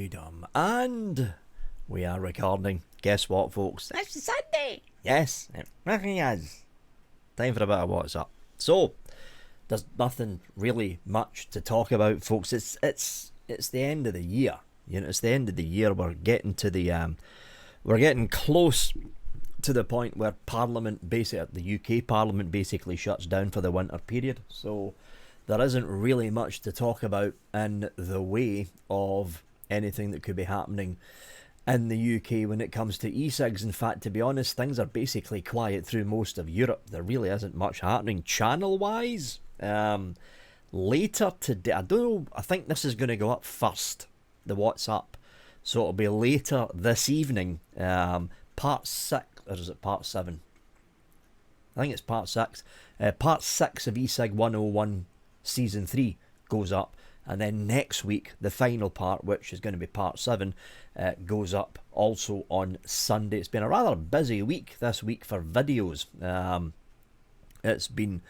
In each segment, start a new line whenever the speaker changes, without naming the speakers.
freedom. And we are recording. Guess what, folks? It's Sunday. Yes, it really is. Time for a bit of what's up. So, there's nothing really much to talk about, folks. It's the end of the year. You know, it's the end of the year. We're getting to the we're getting close to the point where Parliament, basically the UK Parliament, basically shuts down for the winter period. So there isn't really much to talk about in the way of anything that could be happening in the UK when it comes to e-cigs. In fact, to be honest, things are basically quiet through most of Europe. There really isn't much happening channel-wise. Later today, I don't know, I think this is going to go up first, the WhatsApp. So it'll be later this evening, part 6, or is it part 7? I think it's part 6. Part 6 of eCig 101 Season 3 goes up. And then next week, the final part, which is going to be part 7, goes up also on Sunday. It's been a rather busy week this week for videos. It's been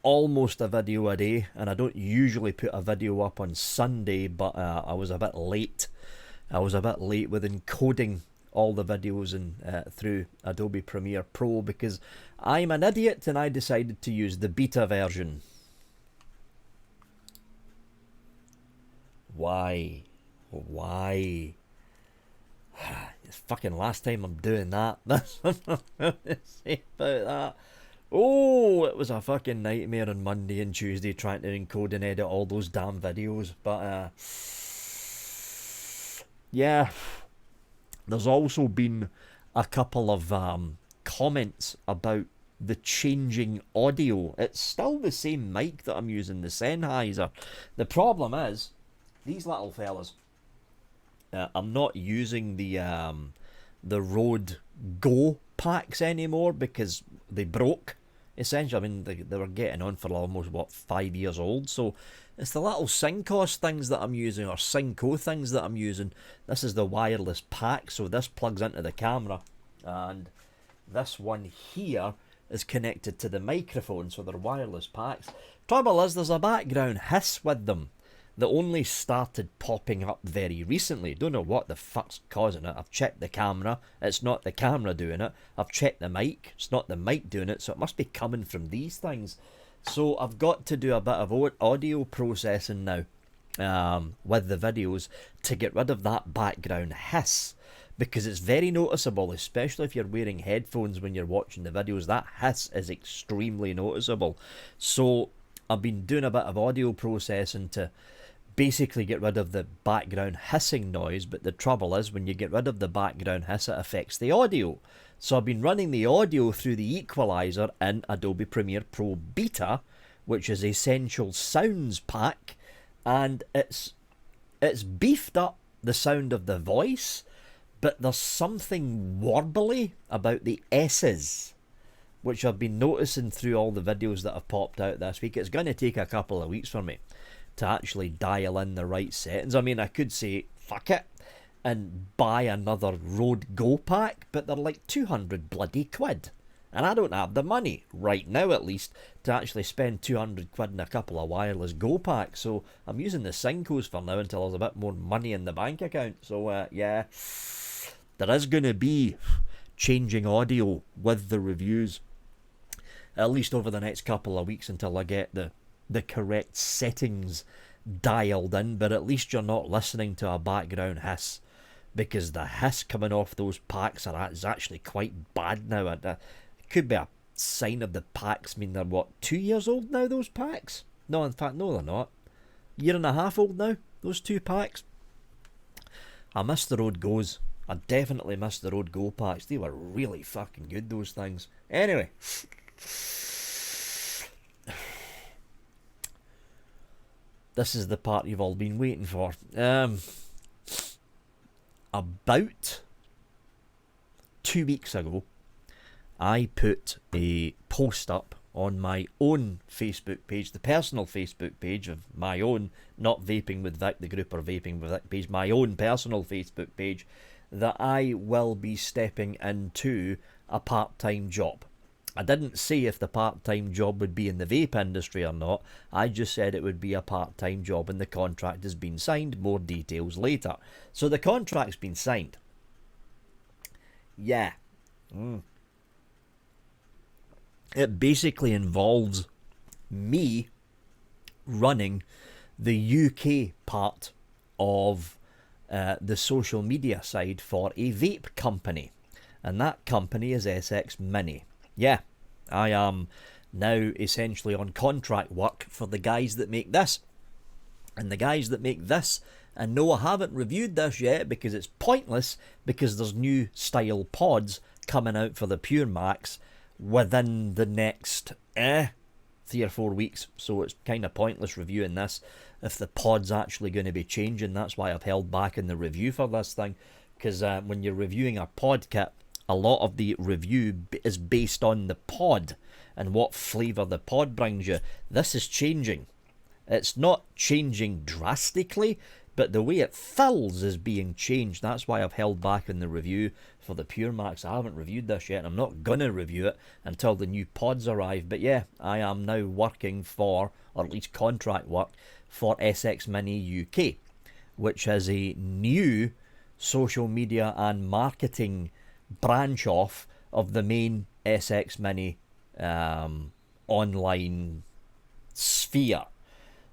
almost a video a day, and I don't usually put a video up on Sunday, but I was a bit late. I was a bit late with encoding all the videos through Adobe Premiere Pro because I'm an idiot and I decided to use the beta version. Why? It's fucking last time I'm doing that. That's what I'm going to say about that. Oh, it was a fucking nightmare on Monday and Tuesday trying to encode and edit all those damn videos. But, yeah. There's also been a couple of comments about the changing audio. It's still the same mic that I'm using, the Sennheiser. The problem is, these little fellas, I'm not using the Rode Go packs anymore because they broke. Essentially, I mean, they were getting on for almost, 5 years old. So it's the little Syncos things that I'm using, or Synco things that I'm using. This is the wireless pack, so this plugs into the camera. And this one here is connected to the microphone, so they're wireless packs. Trouble is, there's a background hiss with them that only started popping up very recently. Don't know what the fuck's causing it. I've checked the camera, it's not the camera doing it. I've checked the mic, it's not the mic doing it, so it must be coming from these things. So I've got to do a bit of audio processing now with the videos to get rid of that background hiss, because it's very noticeable, especially if you're wearing headphones when you're watching the videos. That hiss is extremely noticeable. So I've been doing a bit of audio processing to basically get rid of the background hissing noise, but the trouble is when you get rid of the background hiss, it affects the audio. So I've been running the audio through the equalizer in Adobe Premiere Pro Beta, which is Essential Sounds pack, and it's beefed up the sound of the voice, but there's something warbly about the S's, which I've been noticing through all the videos that have popped out this week. It's going to take a couple of weeks for me to actually dial in the right settings. I mean, I could say, fuck it, and buy another Rode Go pack, but they're like 200 bloody quid. And I don't have the money, right now at least, to actually spend 200 quid in a couple of wireless Go packs. So I'm using the Syncos for now until there's a bit more money in the bank account. So yeah, there is going to be changing audio with the reviews, at least over the next couple of weeks until I get the correct settings dialed in. But at least you're not listening to a background hiss, because the hiss coming off those packs is actually quite bad now. It could be a sign of the packs. I mean, they're 2 years old now, those packs? No, in fact, no, they're not. Year and a half old now, those 2 packs. I miss the Rode Go's. I definitely miss the Rode Go packs. They were really fucking good, those things. Anyway, this is the part you've all been waiting for. About 2 weeks ago, I put a post up on my own Facebook page, the personal Facebook page of my own, not Vaping with Vic, the group, or Vaping with Vic page, my own personal Facebook page, that I will be stepping into a part-time job. I didn't say if the part-time job would be in the vape industry or not. I just said it would be a part-time job and the contract has been signed. More details later. So the contract's been signed. Yeah. It basically involves me running the UK part of the social media side for a vape company. And that company is SX Mini. Yeah, I am now essentially on contract work for the guys that make this. And the guys that make this, and no, I haven't reviewed this yet because it's pointless, because there's new style pods coming out for the Pure Max within the next 3 or 4 weeks. So it's kind of pointless reviewing this if the pod's actually going to be changing. That's why I've held back in the review for this thing, because when you're reviewing a pod kit, a lot of the review is based on the pod and what flavour the pod brings you. This is changing. It's not changing drastically, but the way it fills is being changed. That's why I've held back in the review for the Pure Max. I haven't reviewed this yet, and I'm not going to review it until the new pods arrive. But yeah, I am now working for, or at least contract work, for SX Mini UK, which is a new social media and marketing branch off of the main SX Mini online sphere.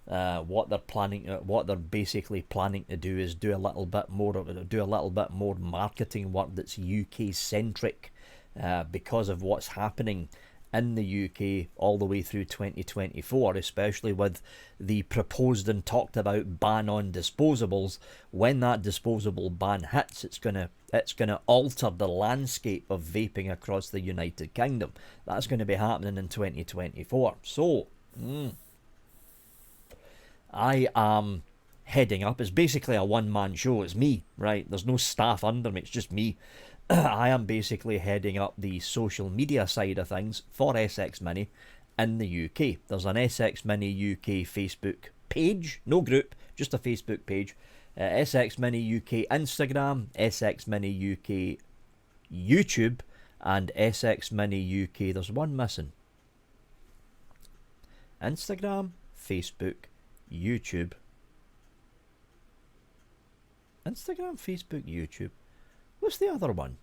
What they're basically planning to do is do a little bit more marketing work that's UK centric, because of what's happening in the UK all the way through 2024, especially with the proposed and talked about ban on disposables. When that disposable ban hits, it's gonna alter the landscape of vaping across the United Kingdom. That's going to be happening in 2024. So I am heading up. It's basically a one-man show. It's me, right? There's no staff under me. It's just me. I am basically heading up the social media side of things for SX Mini in the UK. There's an SX Mini UK Facebook page, no group, just a Facebook page. SX Mini UK Instagram, SX Mini UK YouTube, and SX Mini UK. There's one missing. Instagram, Facebook, YouTube. Instagram, Facebook, YouTube. What's the other one?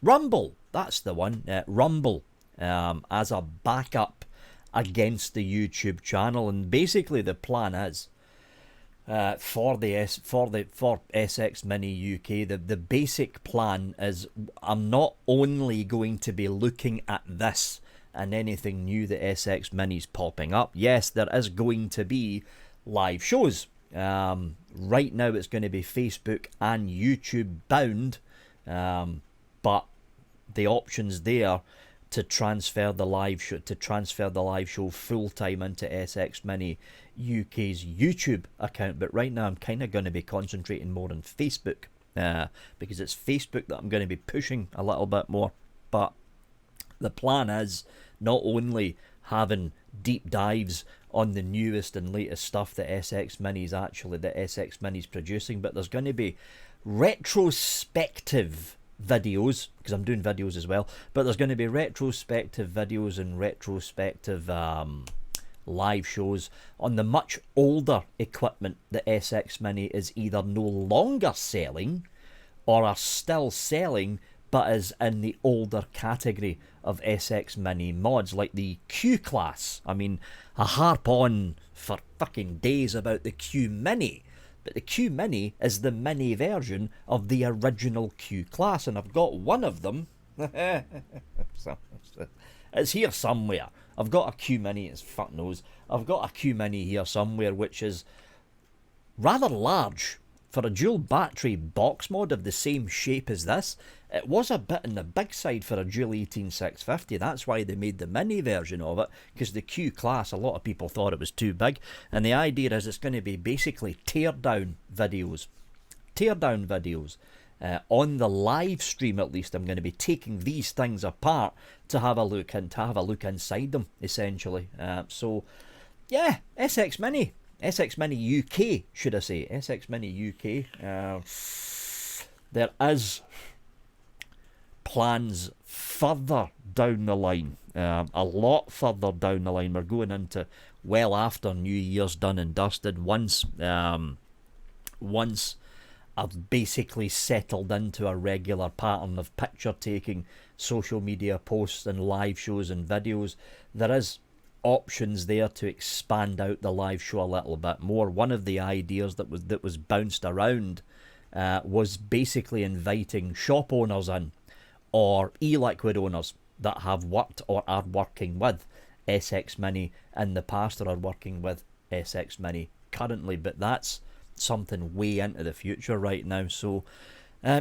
Rumble. That's the one. Rumble, as a backup against the YouTube channel. And basically the plan is, for SX Mini UK, the basic plan is I'm not only going to be looking at this and anything new that SX Mini's popping up. Yes, there is going to be live shows. Right now it's going to be Facebook and YouTube bound, but the options there to transfer the live show full time into SX Mini UK's YouTube account. But right now I'm kind of going to be concentrating more on Facebook, because it's Facebook that I'm going to be pushing a little bit more. But the plan is not only having deep dives on the newest and latest stuff that SX Mini's producing, but there's going to be retrospective videos, because I'm doing videos as well, but there's going to be retrospective videos and retrospective live shows on the much older equipment that SX Mini is either no longer selling or are still selling, but is in the older category of SX Mini mods, like the Q class. I mean, I harp on for fucking days about the Q Mini, but the Q Mini is the mini version of the original Q class, and I've got one of them. It's here somewhere. I've got a Q Mini, it's fuck knows. I've got a Q Mini here somewhere, which is rather large for a dual battery box mod of the same shape as this. It was a bit on the big side for a dual 18650. That's why they made the mini version of it, because the Q class, a lot of people thought it was too big. And the idea is it's going to be basically teardown videos. On the live stream, at least, I'm going to be taking these things apart to have a look inside them, essentially. So, yeah, SX Mini UK, should I say? SX Mini UK. There is plans further down the line a lot further down the line. We're going into well after New Year's done and dusted. Once I've basically settled into a regular pattern of picture taking, social media posts and live shows and videos, there is options there to expand out the live show a little bit more. One of the ideas that was bounced around was basically inviting shop owners in, or e-liquid owners that have worked or are working with SX Mini in the past or are working with SX Mini currently, but that's something way into the future right now. So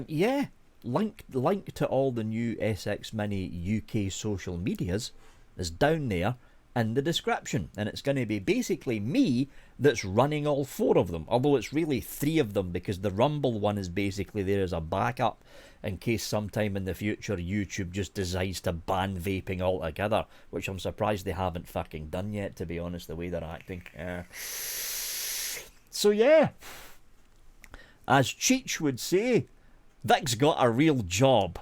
yeah, link to all the new SX Mini UK social medias is down there in the description, and it's going to be basically me that's running all 4 of them, although it's really 3 of them, because the Rumble one is basically there as a backup in case sometime in the future YouTube just decides to ban vaping altogether, which I'm surprised they haven't fucking done yet, to be honest, the way they're acting. So yeah, as Cheech would say, Vic's got a real job.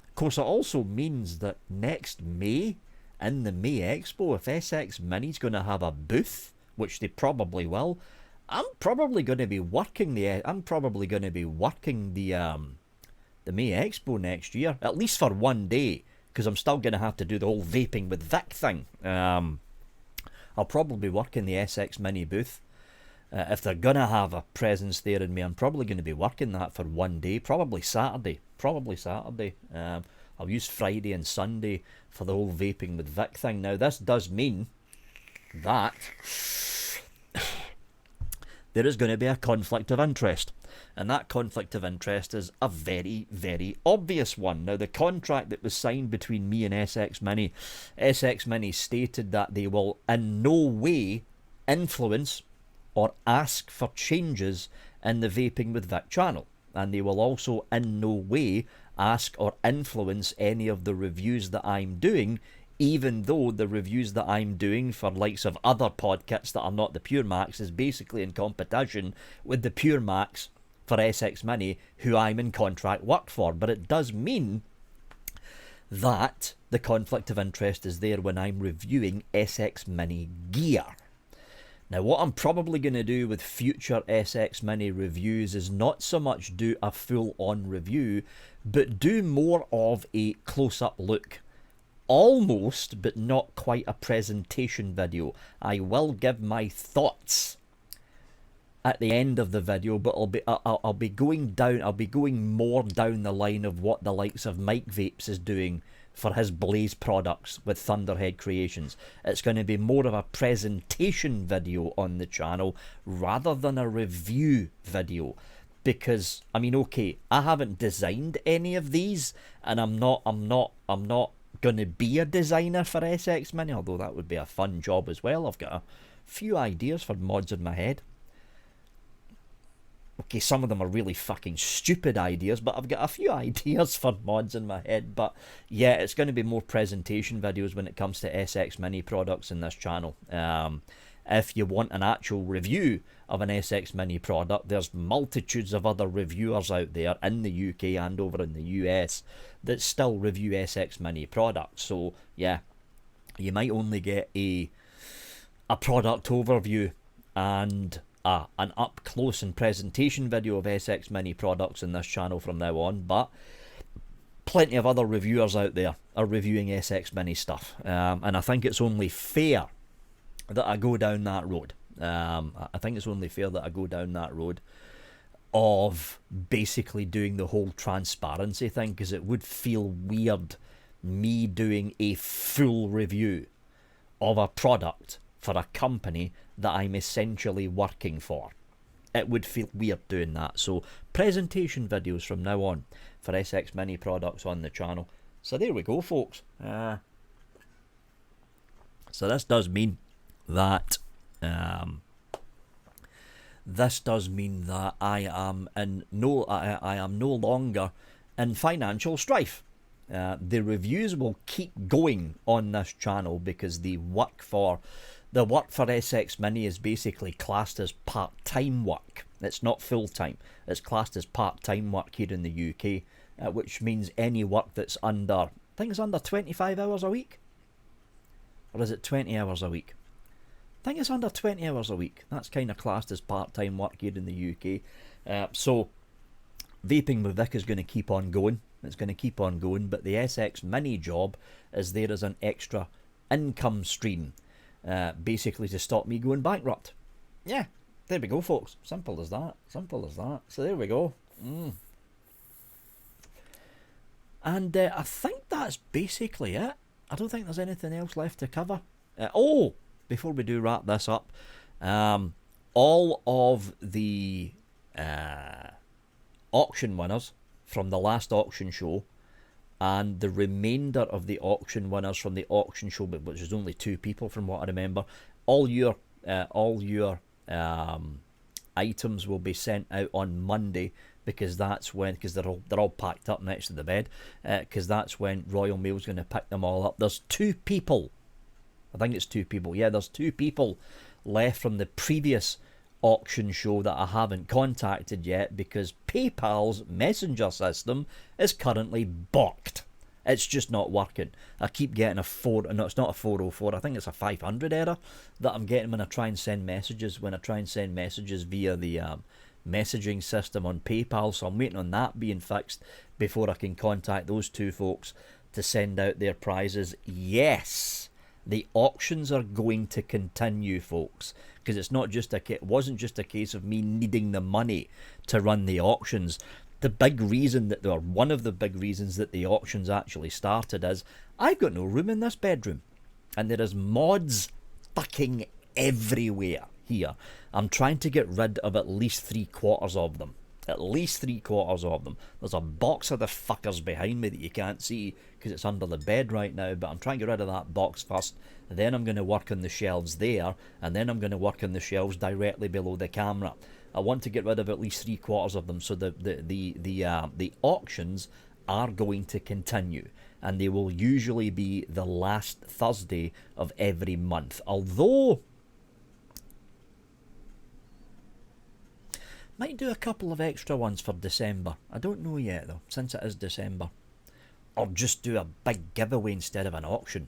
Of course, it also means that next May, in the May Expo, if SX Mini's going to have a booth, which they probably will, I'm probably going to be working the May Expo next year, at least for one day, because I'm still going to have to do the whole vaping with Vic thing. I'll probably be working the SX Mini booth. If they're going to have a presence there in me, I'm probably going to be working that for one day, probably Saturday. I'll use Friday and Sunday for the whole vaping with Vic thing. Now, this does mean that there is going to be a conflict of interest. And that conflict of interest is a very, very obvious one. Now, the contract that was signed between me and SX Mini stated that they will in no way influence or ask for changes in the Vaping with Vic channel. And they will also in no way ask or influence any of the reviews that I'm doing, even though the reviews that I'm doing for likes of other podcasts that are not the Pure Max is basically in competition with the Pure Max for SX Mini, who I'm in contract work for. But it does mean that the conflict of interest is there when I'm reviewing SX Mini gear. Now, what I'm probably going to do with future SX Mini reviews is not so much do a full-on review, but do more of a close-up look. Almost, but not quite a presentation video. I will give my thoughts at the end of the video, but I'll be going more down the line of what the likes of Mike Vapes is doing for his Blaze products with Thunderhead Creations. It's going to be more of a presentation video on the channel rather than a review video, because I mean, okay, I haven't designed any of these, and I'm not going to be a designer for SX Mini, although that would be a fun job as well. I've got a few ideas for mods in my head. Okay, some of them are really fucking stupid ideas, but I've got a few ideas for mods in my head. But yeah, it's going to be more presentation videos when it comes to SX Mini products in this channel. If you want an actual review of an SX Mini product, there's multitudes of other reviewers out there in the UK and over in the US that still review SX Mini products. So yeah, you might only get a product overview and an up close and presentation video of SX Mini products in this channel from now on, but plenty of other reviewers out there are reviewing SX Mini stuff, and I think it's only fair that I go down that road. I think it's only fair that I go down that road of basically doing the whole transparency thing, because it would feel weird me doing a full review of a product for a company that I'm essentially working for. It would feel weird doing that. So presentation videos from now on for SX Mini products on the channel. So there we go, folks. So this does mean that I am no longer in financial strife. The reviews will keep going on this channel because the work for SX Mini is basically classed as part-time work. It's not full-time. It's classed as part-time work here in the UK, which means any work that's under think it's under 25 hours a week. Or is it 20 hours a week? I think it's under 20 hours a week. That's kind of classed as part-time work here in the UK. So Vaping with Vic is going to keep on going. It's going to keep on going, but the SX Mini job is there as an extra income stream, basically to stop me going bankrupt. Yeah, there we go, folks. Simple as that. Simple as that. So there we go. And I think that's basically it. I don't think there's anything else left to cover. Before we do wrap this up, all of the auction winners from the last auction show and the remainder of the auction winners from the auction show, which is only 2 people from what I remember, all your items will be sent out on Monday, because that's when, because they're all packed up next to the bed, because that's when Royal Mail's going to pick them all up. There's 2 people, I think it's 2 people, yeah, there's 2 people left from the previous auction show that I haven't contacted yet, because PayPal's messenger system is currently blocked. It's just not working. I keep getting it's not a 404, I think it's a 500 error that I'm getting when I try and send messages, via the messaging system on PayPal. So I'm waiting on that being fixed before I can contact those 2 folks to send out their prizes. Yes, the auctions are going to continue, folks, because it wasn't just a case of me needing the money to run the auctions. One of the big reasons that the auctions actually started is I've got no room in this bedroom, and there is mods fucking everywhere here. I'm trying to get rid of at least 3/4 of them. There's a box of the fuckers behind me that you can't see because it's under the bed right now, but I'm trying to get rid of that box first. Then I'm going to work on the shelves there, and then I'm going to work on the shelves directly below the camera. I want to get rid of at least 3/4 of them, so the auctions are going to continue, and they will usually be the last Thursday of every month. Although might do a couple of extra ones for December. I don't know yet though, since it is December. Or just do a big giveaway instead of an auction,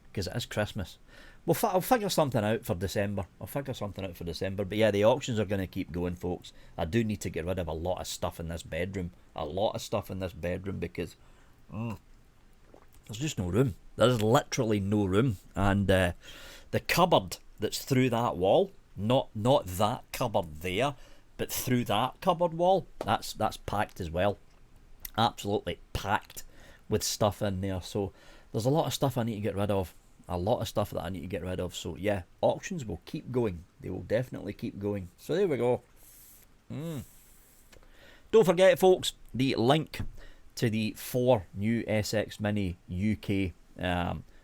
because it is Christmas. I'll figure something out for December. But yeah, the auctions are going to keep going, folks. I do need to get rid of a lot of stuff in this bedroom. Because there's just no room. There's literally no room. And the cupboard that's through that wall, not that cupboard there, but through that cupboard wall, that's packed as well. Absolutely packed with stuff in there. So there's a lot of stuff I need to get rid of. So yeah, auctions will keep going. They will definitely keep going. So there we go. Don't forget, folks, the link to the 4 new SX Mini UK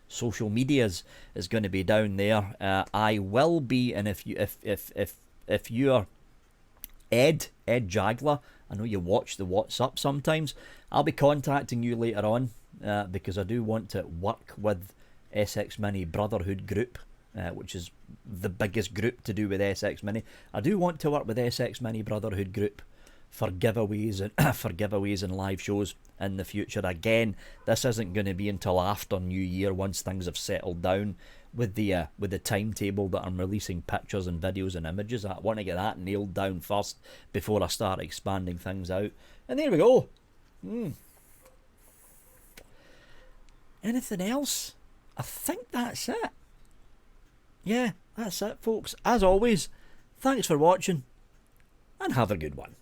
social medias is going to be down there. I will be, and if you're Ed Jagler, I know you watch the WhatsApp sometimes, I'll be contacting you later on, because I do want to work with SX Mini Brotherhood Group, which is the biggest group to do with SX Mini. I do want to work with SX Mini Brotherhood Group for giveaways and live shows in the future. Again, this isn't going to be until after New Year, once things have settled down with the timetable that I'm releasing pictures and videos and images. I want to get that nailed down first before I start expanding things out. And there we go. Anything else? I think that's it. Yeah, that's it, folks. As always, thanks for watching, and have a good one.